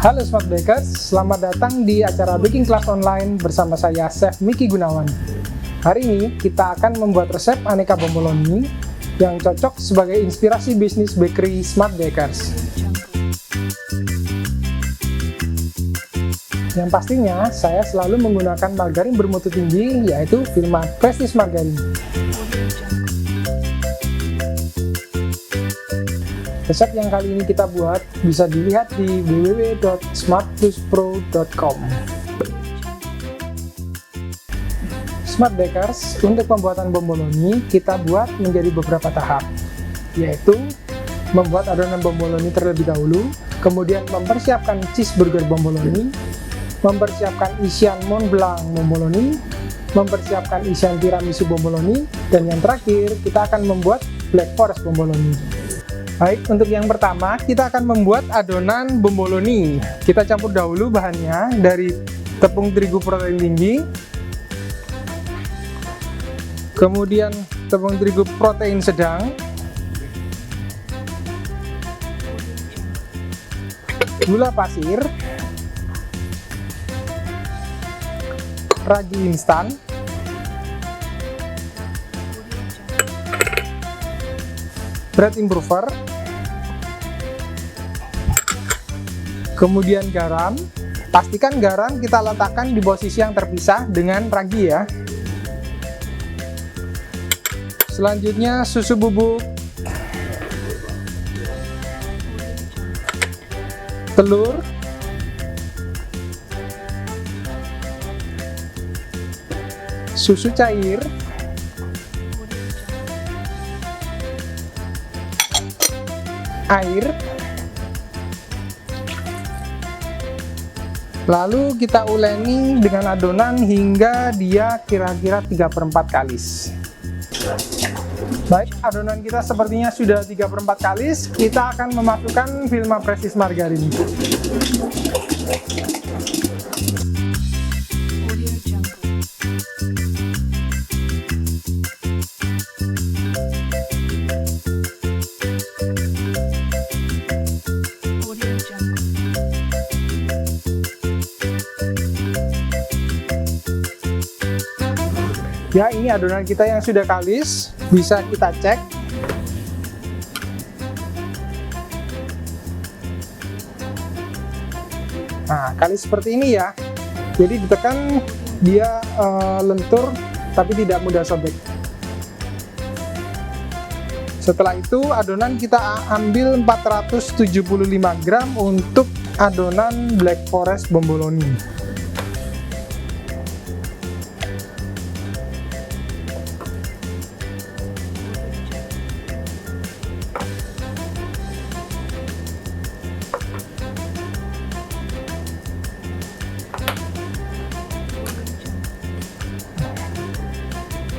Halo Smart Bakers, selamat datang di acara Baking Class Online bersama saya Chef Miki Gunawan. Hari ini kita akan membuat resep aneka bomboloni yang cocok sebagai inspirasi bisnis bakery Smart Bakers. Yang pastinya saya selalu menggunakan margarin bermutu tinggi, yaitu firma Prestige Margarin. Resep yang kali ini kita buat bisa dilihat di www.smartpluspro.com. Smart Bakers, untuk pembuatan bomboloni kita buat menjadi beberapa tahap, yaitu membuat adonan bomboloni terlebih dahulu, kemudian mempersiapkan cheeseburger bomboloni, mempersiapkan isian Mont Blanc bomboloni, mempersiapkan isian tiramisu bomboloni, dan yang terakhir kita akan membuat Black Forest bomboloni. Baik, untuk yang pertama kita akan membuat adonan bomboloni. Kita campur dahulu bahannya dari tepung terigu protein tinggi, kemudian tepung terigu protein sedang, gula pasir, ragi instan, bread improver, kemudian garam. Pastikan garam kita letakkan di posisi yang terpisah dengan ragi ya. Selanjutnya susu bubuk, telur, susu cair, air, lalu kita uleni dengan adonan hingga dia kira-kira 3/4 kalis. Baik, adonan kita sepertinya sudah 3/4 kalis. Kita akan memasukkan Vilma Prestige Margarin. Ya, ini adonan kita yang sudah kalis, bisa kita cek. Nah, kalis seperti ini ya. Jadi ditekan dia lentur tapi tidak mudah sobek. Setelah itu adonan kita ambil 475 gram untuk adonan Black Forest bomboloni.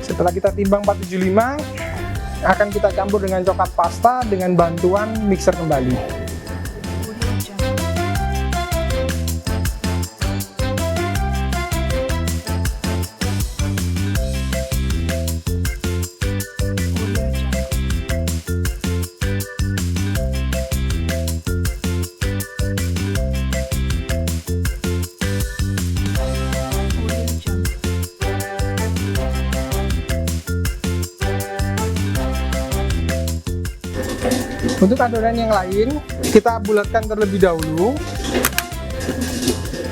Setelah kita timbang 475, akan kita campur dengan coklat pasta dengan bantuan mixer kembali. Untuk adonan yang lain, kita bulatkan terlebih dahulu.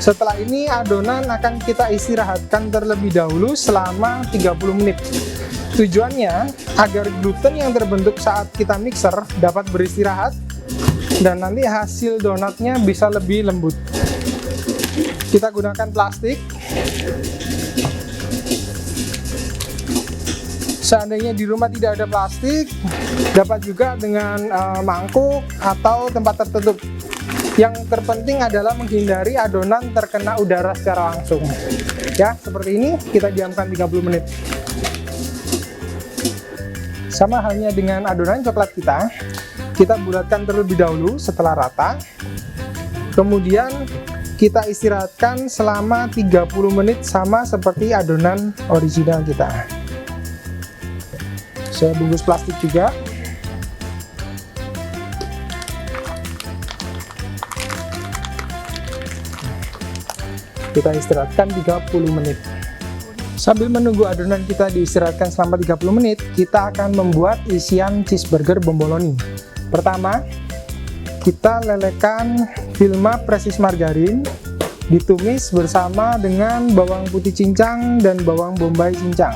Setelah ini adonan akan kita istirahatkan terlebih dahulu selama 30 menit. Tujuannya agar gluten yang terbentuk saat kita mixer dapat beristirahat dan nanti hasil donatnya bisa lebih lembut. Kita gunakan plastik. Seandainya di rumah tidak ada plastik, dapat juga dengan mangkuk atau tempat tertutup. Yang terpenting adalah menghindari adonan terkena udara secara langsung. Ya, seperti ini kita diamkan 30 menit. Sama halnya dengan adonan coklat kita bulatkan terlebih dahulu setelah rata. Kemudian kita istirahatkan selama 30 menit sama seperti adonan original kita. Saya bungkus plastik juga. Kita istirahatkan 30 menit. Sambil menunggu adonan kita diistirahatkan selama 30 menit, kita akan membuat isian cheeseburger bomboloni. Pertama, kita lelekan filma presis margarin, ditumis bersama dengan bawang putih cincang dan bawang bombay cincang.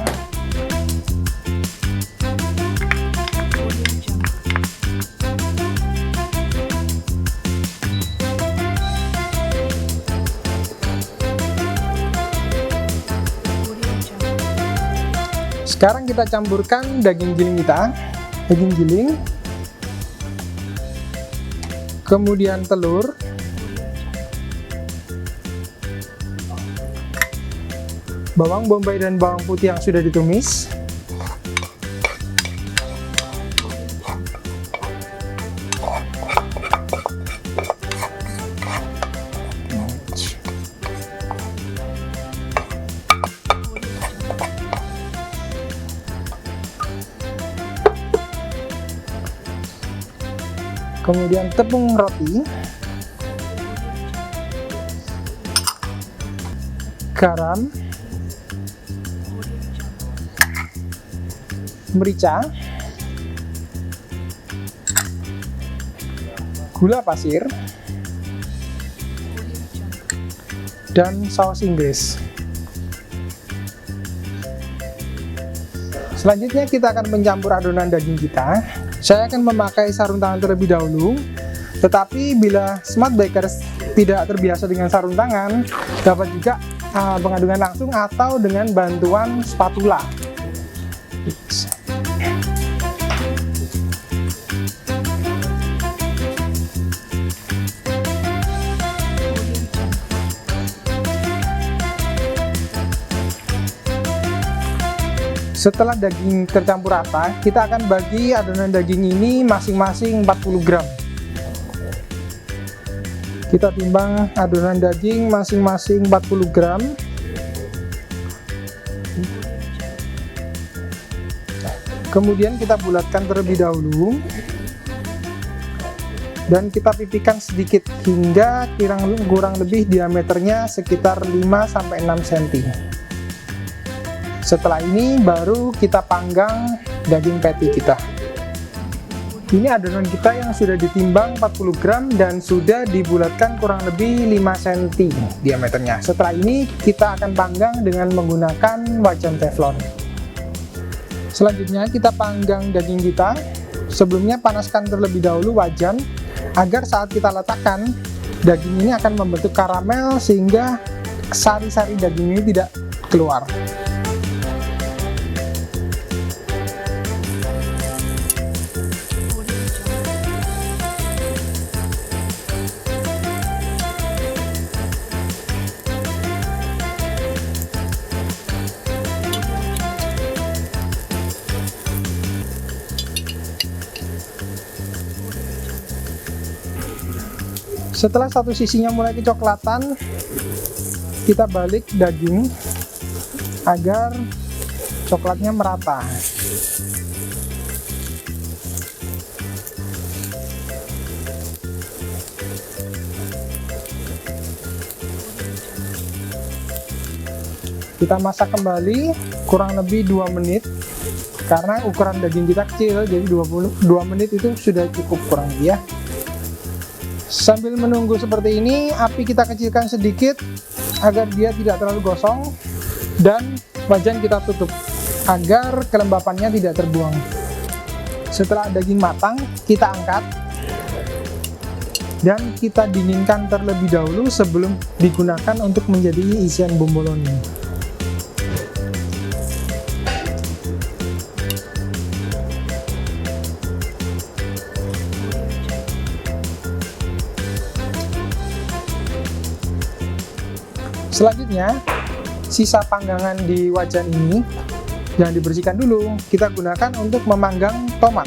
Sekarang kita campurkan daging giling kita, daging giling, kemudian telur, bawang bombay dan bawang putih yang sudah ditumis, kemudian tepung roti, garam, merica, gula pasir, dan saus Inggris. Selanjutnya kita akan mencampur adonan daging kita. Saya akan memakai sarung tangan terlebih dahulu, tetapi bila Smart Bakers tidak terbiasa dengan sarung tangan, dapat juga pengadungan langsung atau dengan bantuan spatula. Setelah daging tercampur rata, kita akan bagi adonan daging ini masing-masing 40 gram. Kita timbang adonan daging masing-masing 40 gram. Kemudian kita bulatkan terlebih dahulu. Dan kita pipihkan sedikit hingga kurang lebih diameternya sekitar 5-6 cm. Setelah ini baru kita panggang daging patty kita. Ini adonan kita yang sudah ditimbang 40 gram dan sudah dibulatkan kurang lebih 5 cm diameternya. Setelah ini kita akan panggang dengan menggunakan wajan teflon. Selanjutnya kita panggang daging kita. Sebelumnya panaskan terlebih dahulu wajan agar saat kita letakkan, daging ini akan membentuk karamel sehingga sari-sari daging ini tidak keluar. Setelah satu sisinya mulai kecoklatan, kita balik daging agar coklatnya merata. Kita masak kembali kurang lebih 2 menit. Karena ukuran daging kita kecil, jadi 2 menit itu sudah cukup kurang lebih ya. Sambil menunggu seperti ini, api kita kecilkan sedikit agar dia tidak terlalu gosong, dan wajan kita tutup agar kelembapannya tidak terbuang. Setelah daging matang, kita angkat dan kita dinginkan terlebih dahulu sebelum digunakan untuk menjadi isian bomboloni. Selanjutnya, sisa panggangan di wajan ini yang dibersihkan dulu, kita gunakan untuk memanggang tomat.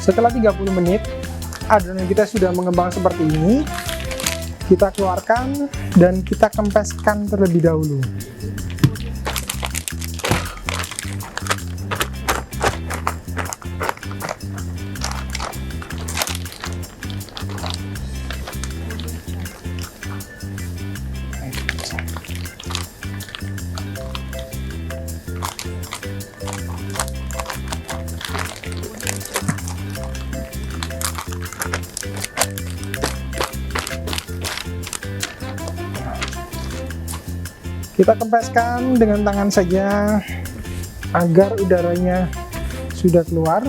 Setelah 30 menit adonan kita sudah mengembang seperti ini, kita keluarkan dan kita kempeskan terlebih dahulu. Kita kempeskan dengan tangan saja agar udaranya sudah keluar.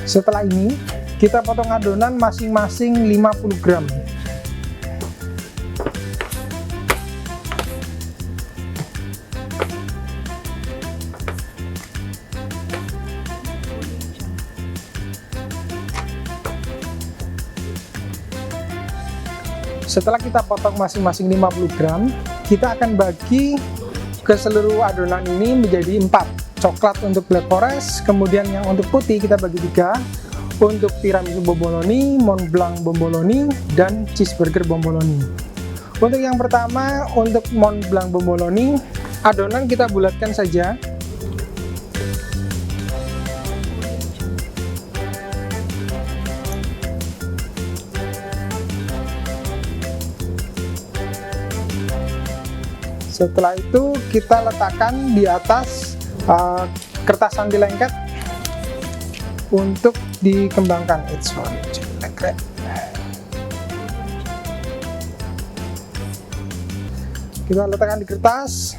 Setelah ini kita potong adonan masing-masing 50 gram. Setelah kita potong masing-masing 50 gram, kita akan bagi ke seluruh adonan ini menjadi 4. Coklat untuk Black Forest, kemudian yang untuk putih kita bagi 3. Untuk tiramisu bomboloni, Mont Blanc bomboloni, dan cheeseburger bomboloni. Untuk yang pertama, untuk Mont Blanc bomboloni, adonan kita bulatkan saja. Setelah itu kita letakkan di atas kertas anti lengket untuk dikembangkan. Kita letakkan di kertas,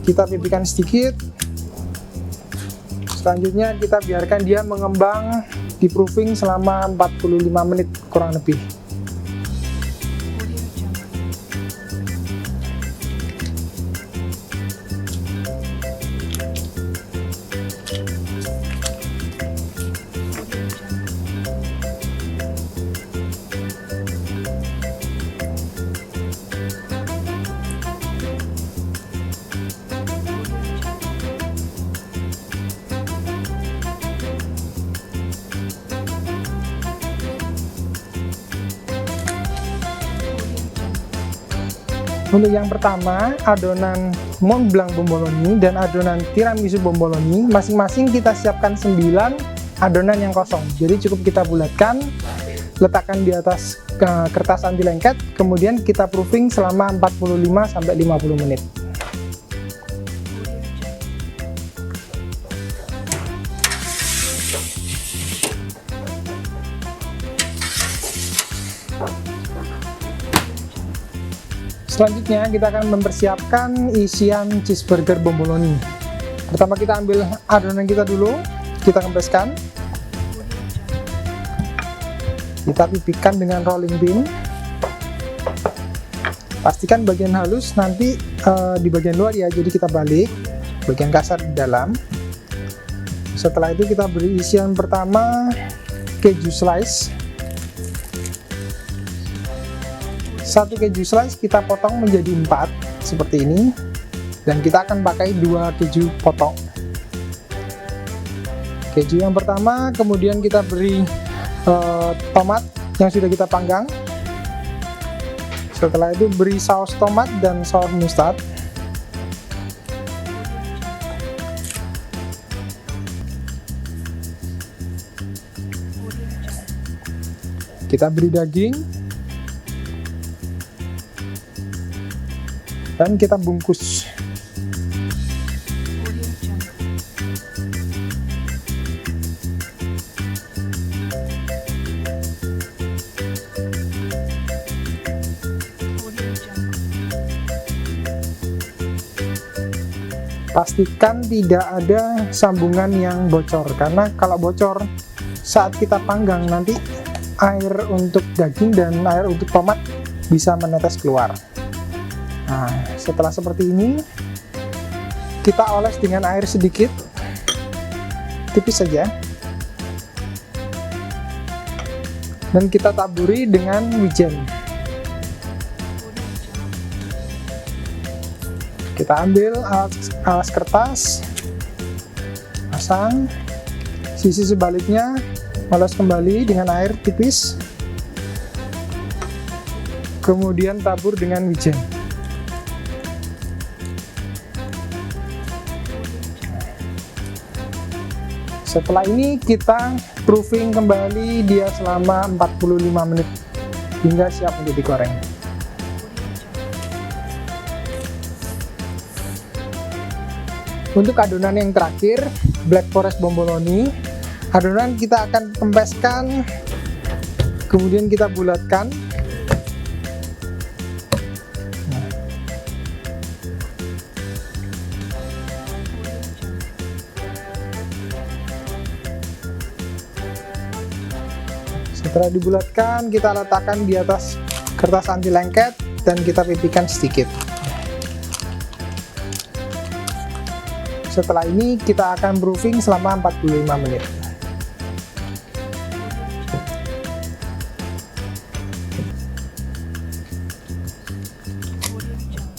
kita pipihkan sedikit. Selanjutnya kita biarkan dia mengembang di proofing selama 45 menit kurang lebih. Untuk yang pertama, adonan Mont Blanc bomboloni dan adonan tiramisu bomboloni, masing-masing kita siapkan 9 adonan yang kosong. Jadi cukup kita bulatkan, letakkan di atas kertas anti lengket, kemudian kita proofing selama 45-50 menit. Selanjutnya kita akan mempersiapkan isian cheeseburger bomboloni. Pertama kita ambil adonan kita dulu, kita kempeskan, kita pipihkan dengan rolling pin. Pastikan bagian halus nanti di bagian luar ya, jadi kita balik, bagian kasar di dalam. Setelah itu kita beri isian pertama keju slice. 1 keju slice kita potong menjadi 4 seperti ini, dan kita akan pakai 2 keju potong. Keju yang pertama, kemudian kita beri tomat yang sudah kita panggang. Setelah itu beri saus tomat dan saus mustard. Kita beri daging dan kita bungkus. Pastikan tidak ada sambungan yang bocor, karena kalau bocor saat kita panggang nanti air untuk daging dan air untuk tomat bisa menetes keluar. Nah, setelah seperti ini, kita oles dengan air sedikit, tipis saja, dan kita taburi dengan wijen. Kita ambil alas kertas, pasang, sisi sebaliknya oles kembali dengan air tipis, kemudian tabur dengan wijen. Setelah ini kita proofing kembali dia selama 45 menit hingga siap untuk digoreng. Untuk adonan yang terakhir, Black Forest Bomboloni, adonan kita akan kempeskan, kemudian kita bulatkan. Setelah dibulatkan, kita letakkan di atas kertas anti lengket dan kita pipihkan sedikit. Setelah ini kita akan proofing selama 45 menit.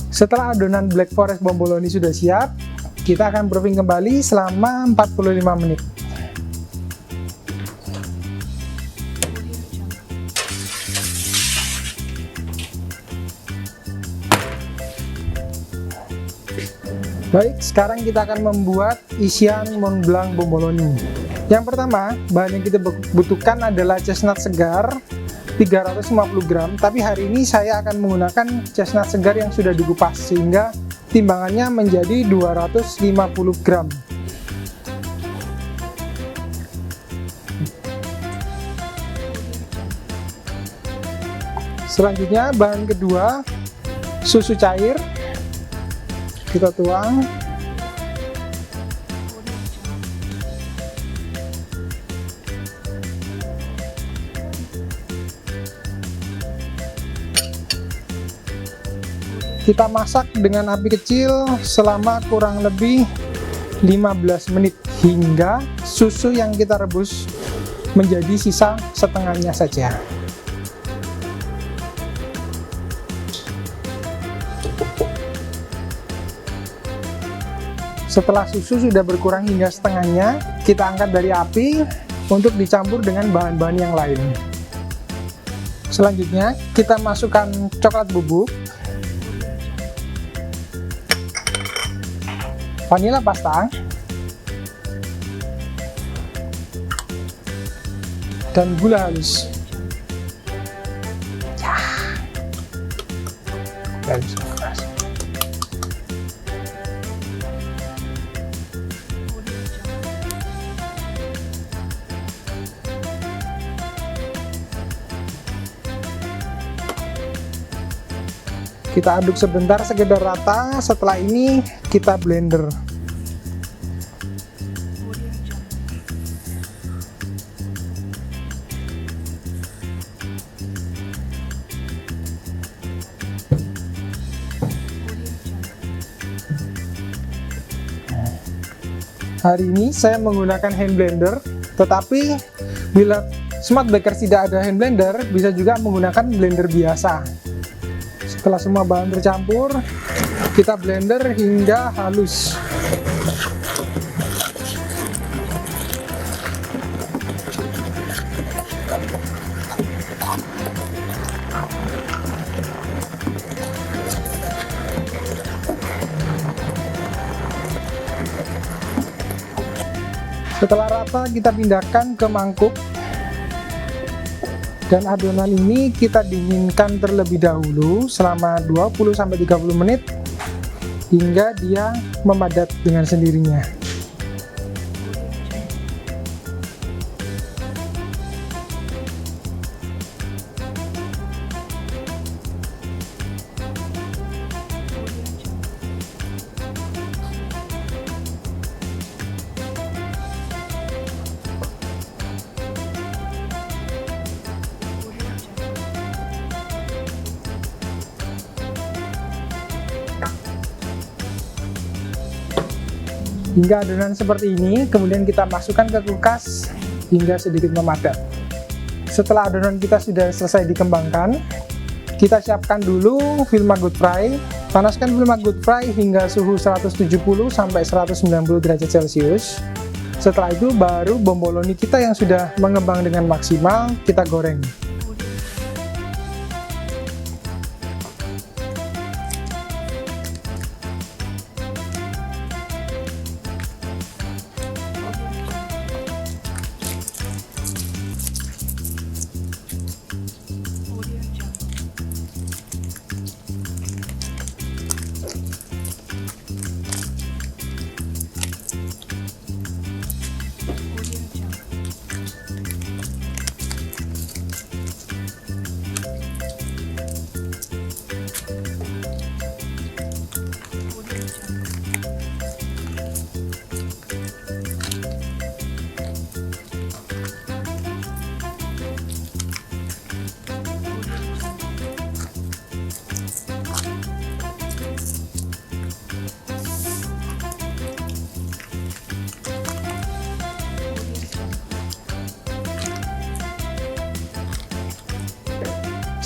Setelah adonan Black Forest Bomboloni sudah siap, kita akan proofing kembali selama 45 menit. Baik, sekarang kita akan membuat isian Mont Blanc Bomboloni. Yang pertama, bahan yang kita butuhkan adalah chestnut segar 350 gram, tapi hari ini saya akan menggunakan chestnut segar yang sudah dikupas, sehingga timbangannya menjadi 250 gram. Selanjutnya, bahan kedua, susu cair. Kita tuang. Kita masak dengan api kecil selama kurang lebih 15 menit hingga susu yang kita rebus menjadi sisa setengahnya saja. Setelah susu sudah berkurang hingga setengahnya, kita angkat dari api untuk dicampur dengan bahan-bahan yang lain. Selanjutnya, kita masukkan coklat bubuk, vanila pasta, dan gula halus. Kita aduk sebentar sekedar rata, setelah ini kita blender. Hari ini saya menggunakan hand blender, tetapi bila Smart Bakers tidak ada hand blender, bisa juga menggunakan blender biasa. Setelah semua bahan tercampur, kita blender hingga halus. Setelah rata, kita pindahkan ke mangkuk. Dan adonan ini kita dinginkan terlebih dahulu selama 20-30 menit hingga dia memadat dengan sendirinya. hingga adonan seperti ini, kemudian kita masukkan ke kulkas hingga sedikit memadat. Setelah adonan kita sudah selesai dikembangkan, kita siapkan dulu Vilma Good Fry. Panaskan Vilma Good Fry hingga suhu 170 sampai 190 derajat Celcius. Setelah itu baru bomboloni kita yang sudah mengembang dengan maksimal kita goreng.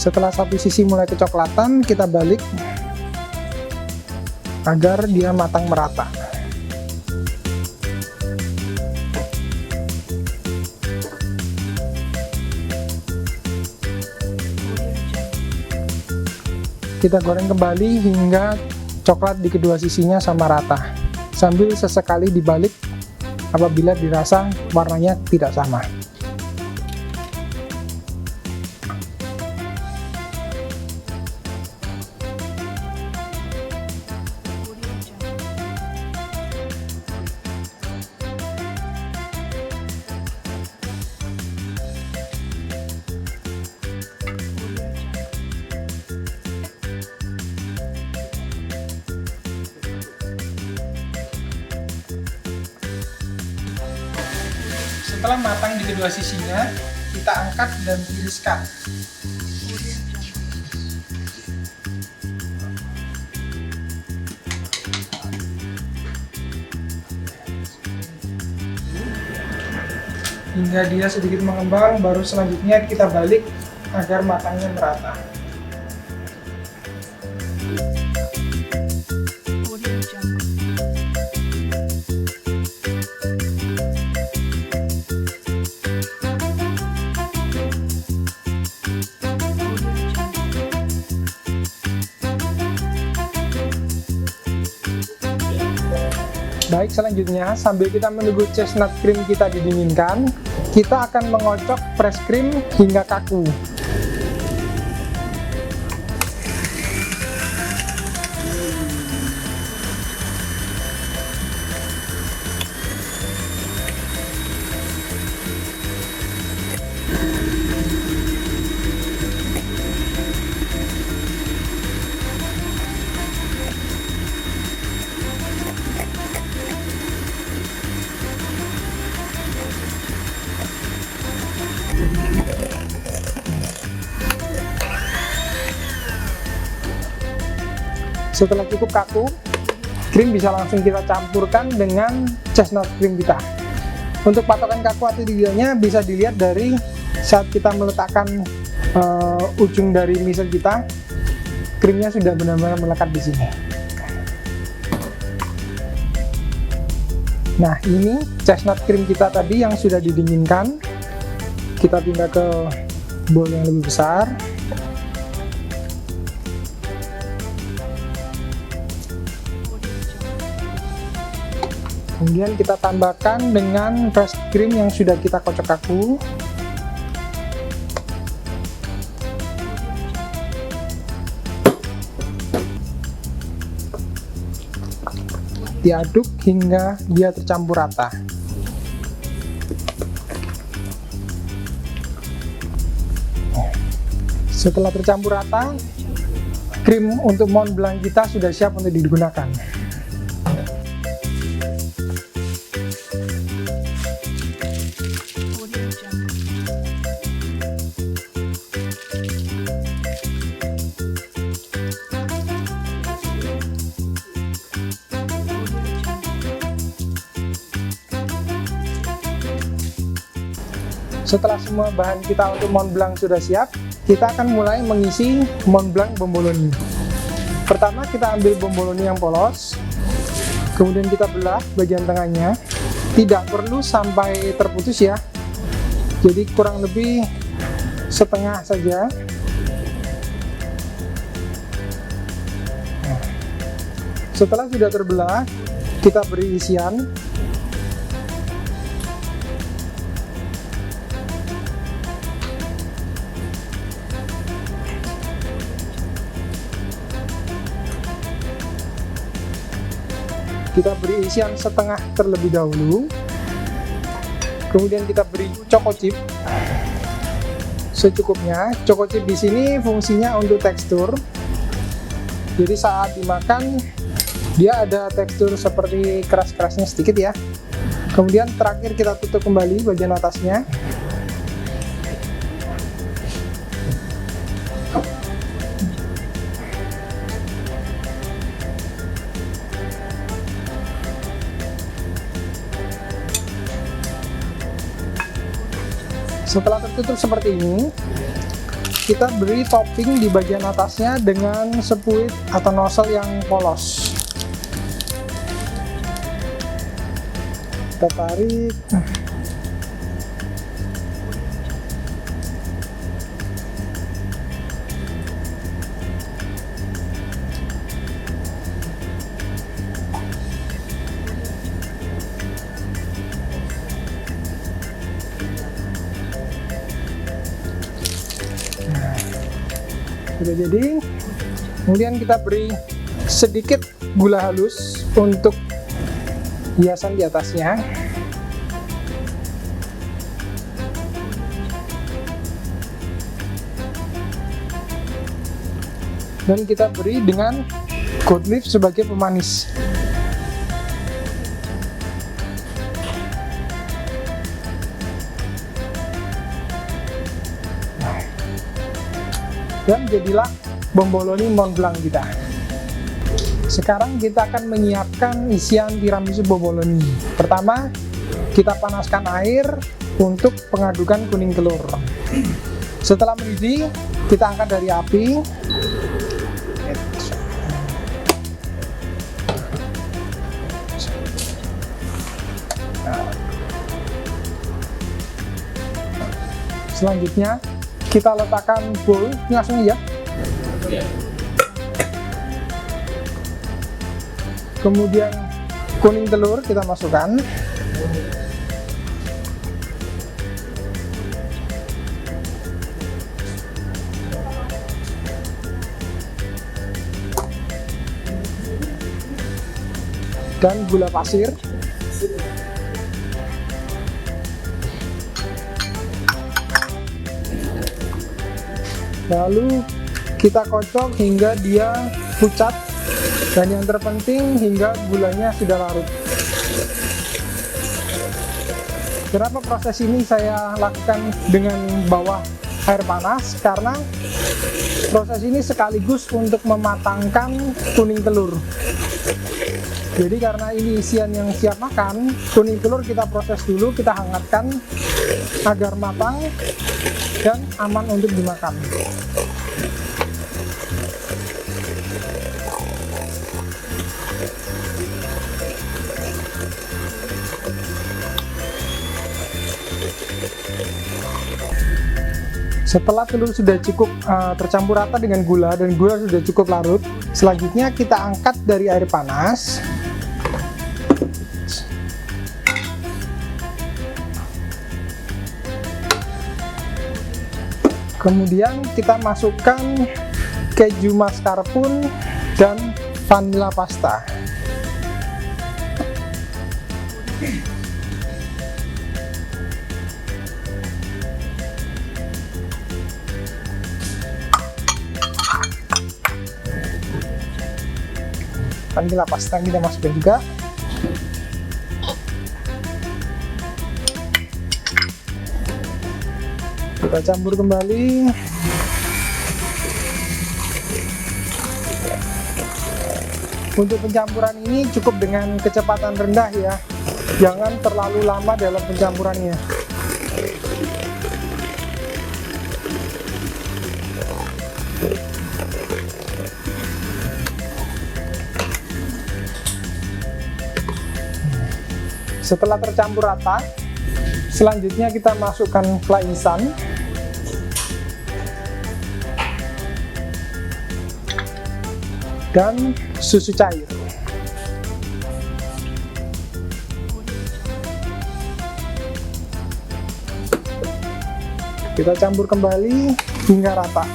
Setelah satu sisi mulai kecoklatan, kita balik agar dia matang merata. Kita goreng kembali hingga coklat di kedua sisinya sama rata, sambil sesekali dibalik apabila dirasa warnanya tidak sama. Setelah matang di kedua sisinya, kita angkat dan tiriskan. Hingga dia sedikit mengembang, baru selanjutnya kita balik agar matangnya merata. Baik, selanjutnya sambil kita menunggu chestnut cream kita didinginkan, kita akan mengocok fresh cream hingga kaku. Setelah cukup kaku, krim bisa langsung kita campurkan dengan chestnut cream kita. Untuk patokan kaku atau tidaknya bisa dilihat dari saat kita meletakkan ujung dari misel kita, krimnya sudah benar-benar melekat di sini. Nah, ini chestnut cream kita tadi yang sudah didinginkan. Kita pindah ke bowl yang lebih besar. Kemudian kita tambahkan dengan fresh cream yang sudah kita kocok kaku. Diaduk hingga dia tercampur rata. Setelah tercampur rata, krim untuk Mont Blanc kita sudah siap untuk digunakan. Setelah semua bahan kita untuk Mont Blanc sudah siap, kita akan mulai mengisi Mont Blanc bomboloni. Pertama kita ambil bomboloni yang polos, kemudian kita belah bagian tengahnya. Tidak perlu sampai terputus ya, jadi kurang lebih setengah saja. Setelah sudah terbelah, kita beri isian. Kita beri isian setengah terlebih dahulu. Kemudian kita beri choco chip secukupnya. Choco chip di sini fungsinya untuk tekstur. Jadi saat dimakan dia ada tekstur seperti keras-kerasnya sedikit ya. Kemudian terakhir kita tutup kembali bagian atasnya. Setelah tertutup seperti ini, kita beri topping di bagian atasnya dengan sepuit atau nozzle yang polos. Kita tarik. Sudah jadi. Kemudian kita beri sedikit gula halus untuk hiasan di atasnya. Dan kita beri dengan goat leaf sebagai pemanis. Dan jadilah bomboloni Mont Blanc kita. Sekarang kita akan menyiapkan isian tiramisu bomboloni. Pertama, kita panaskan air untuk pengadukan kuning telur. Setelah mendidih, kita angkat dari api. Selanjutnya, kita letakkan bowl, ini langsung ya. Kemudian kuning telur kita masukkan. Dan gula pasir. Lalu kita kocok hingga dia pucat, dan yang terpenting hingga gulanya sudah larut. Kenapa proses ini saya lakukan dengan bawah air panas? Karena proses ini sekaligus untuk mematangkan kuning telur. Jadi karena ini isian yang siap makan, kuning telur kita proses dulu, kita hangatkan agar matang dan aman untuk dimakan. Setelah telur sudah cukup tercampur rata dengan gula dan gula sudah cukup larut, selanjutnya kita angkat dari air panas. Kemudian kita masukkan keju mascarpone dan vanilla pasta. Vanilla pasta kita masukkan juga. Kita campur kembali. Untuk pencampuran ini cukup dengan kecepatan rendah ya, jangan terlalu lama dalam pencampurannya. Setelah tercampur rata, selanjutnya kita masukkan fly instan dan susu cair. Kita campur kembali hingga rata.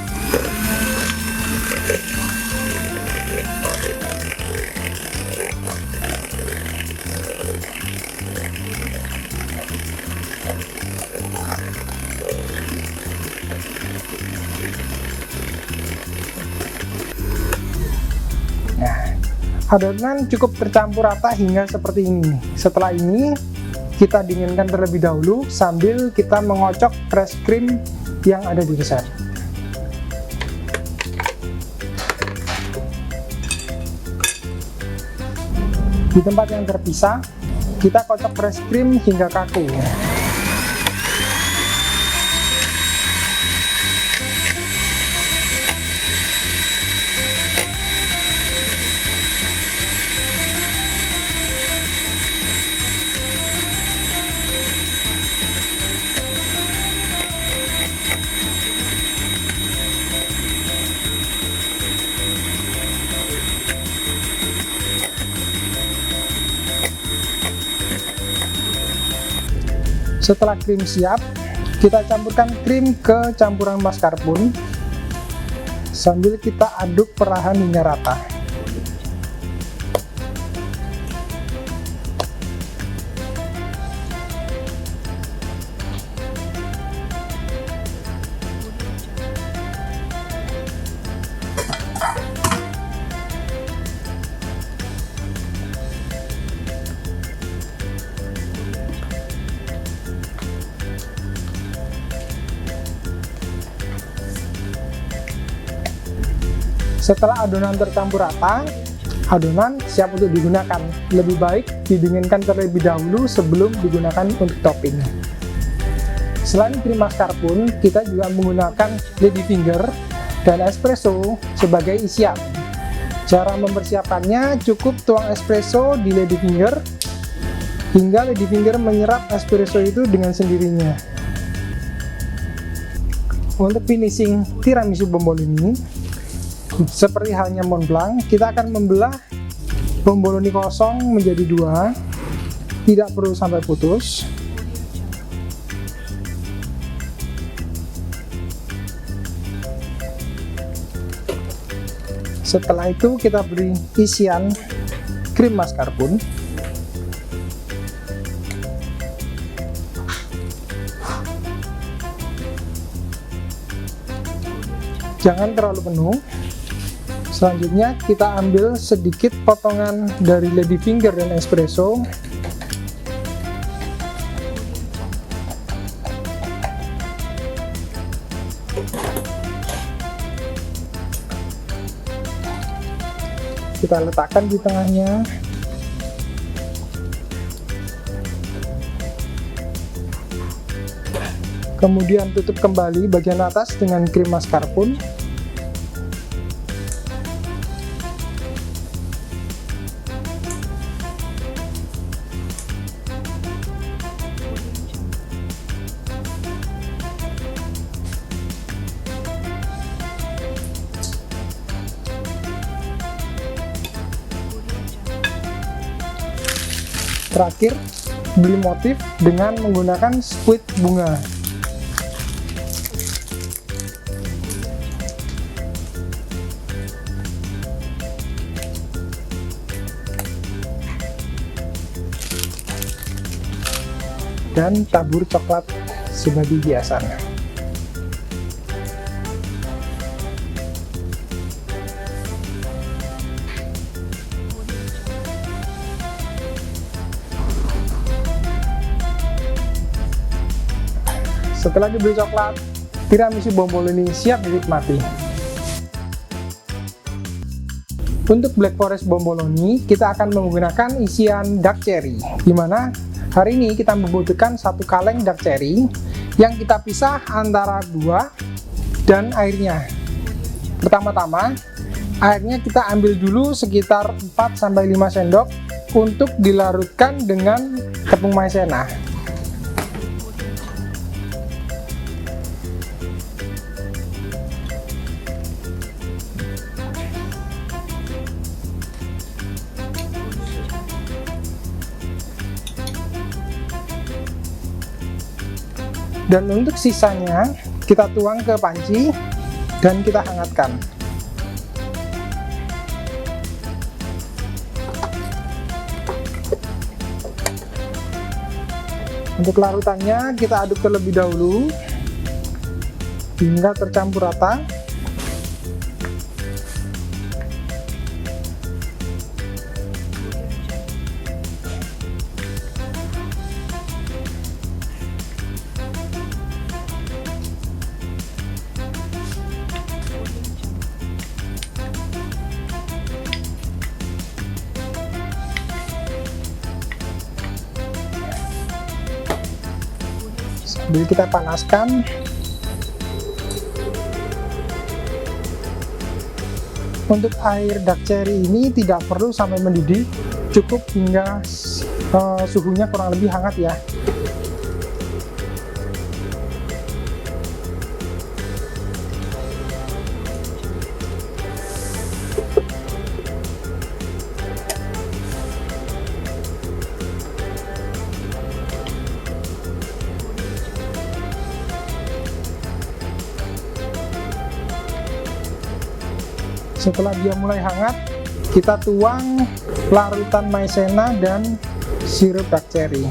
Adonan cukup tercampur rata hingga seperti ini. Setelah ini kita dinginkan terlebih dahulu sambil kita mengocok fresh cream yang ada di resep. Di tempat yang terpisah, kita kocok fresh cream hingga kaku. Setelah krim siap, kita campurkan krim ke campuran mascarpone sambil kita aduk perlahan hingga rata. Setelah adonan tercampur rata, adonan siap untuk digunakan. Lebih baik didinginkan terlebih dahulu sebelum digunakan untuk topping. Selain krim mascarpone, kita juga menggunakan ladyfinger dan espresso sebagai isian. Cara mempersiapkannya, cukup tuang espresso di ladyfinger hingga ladyfinger menyerap espresso itu dengan sendirinya. Untuk finishing tiramisu bomboloni, seperti halnya Mont Blanc, kita akan membelah bomboloni kosong menjadi dua, tidak perlu sampai putus. Setelah itu kita beri isian krim mascarpone. Jangan terlalu penuh. Selanjutnya kita ambil sedikit potongan dari ladyfinger dan espresso. Kita letakkan di tengahnya. Kemudian tutup kembali bagian atas dengan krim mascarpone. Terakhir, beri motif dengan menggunakan squid bunga. Dan tabur coklat sebagai hiasan. Setelah diberi coklat, tiramisu bomboloni siap dinikmati. Untuk Black Forest bomboloni, kita akan menggunakan isian dark cherry, di mana hari ini kita membutuhkan 1 kaleng dark cherry yang kita pisah antara buah dan airnya. Pertama-tama, airnya kita ambil dulu sekitar 4-5 sendok untuk dilarutkan dengan tepung maizena. Dan untuk sisanya kita tuang ke panci dan kita hangatkan. Untuk larutannya kita aduk terlebih dahulu hingga tercampur rata. Sambil kita panaskan. Untuk air dark cherry ini tidak perlu sampai mendidih, cukup hingga suhunya kurang lebih hangat ya. Setelah dia mulai hangat, kita tuang larutan maizena dan sirup dark cherry.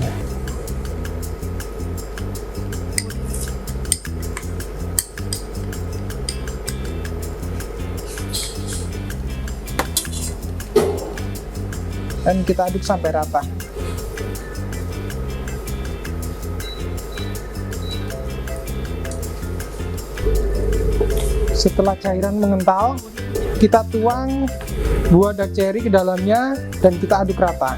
Dan kita aduk sampai rata. Setelah cairan mengental, kita tuang buah dark cherry ke dalamnya dan kita aduk rata.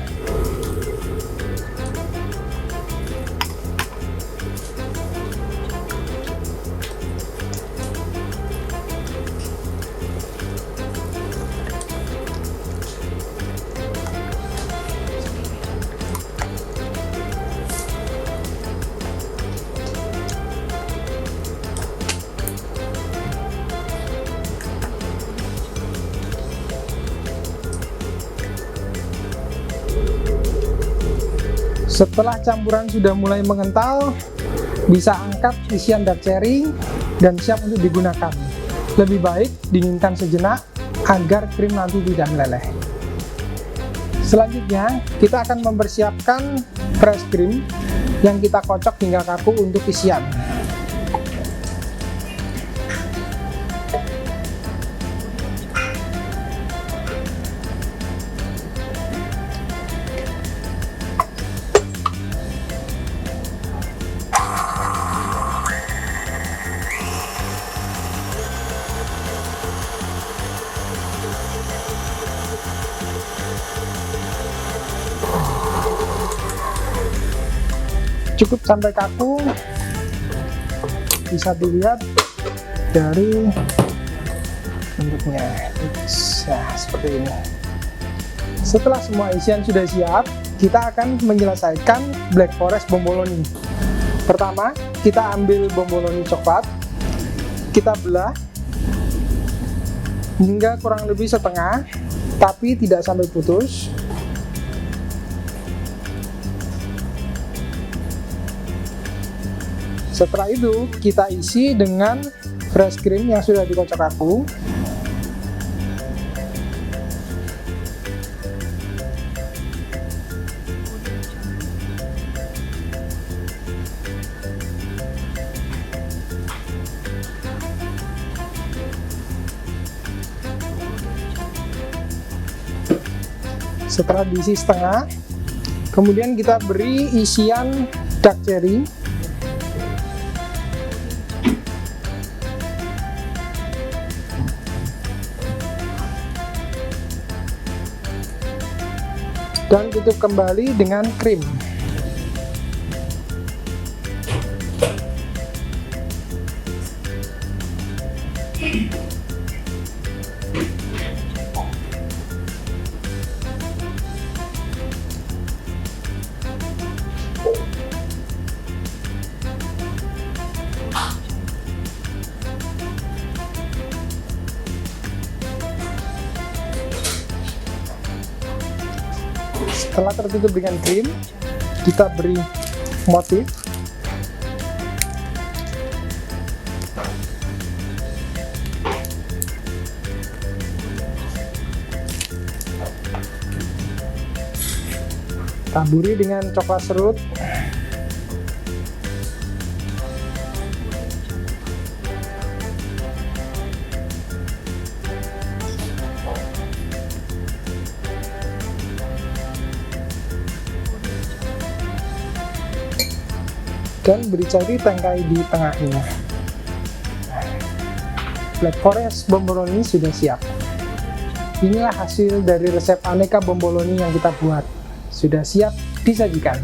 Setelah campuran sudah mulai mengental, bisa angkat isian dark cherry dan siap untuk digunakan. Lebih baik dinginkan sejenak agar krim nanti tidak meleleh. Selanjutnya, kita akan mempersiapkan fresh cream yang kita kocok hingga kaku untuk isian. Cukup sampai kaku, bisa dilihat dari bentuknya. Nah, seperti ini. Setelah semua isian sudah siap, kita akan menyelesaikan black forest bomboloni. Pertama, kita ambil bomboloni coklat, kita belah hingga kurang lebih setengah, tapi tidak sampai putus. Setelah itu kita isi dengan fresh cream yang sudah dikocok kaku. Setelah diisi setengah, kemudian kita beri isian dark cherry. Dan tutup kembali dengan krim. Setelah tertutup dengan krim, kita beri motif. Taburi dengan coklat serut. Dan beri ceri tangkai di tengahnya. Black Forest bomboloni sudah siap. Inilah hasil dari resep aneka bomboloni yang kita buat. Sudah siap disajikan.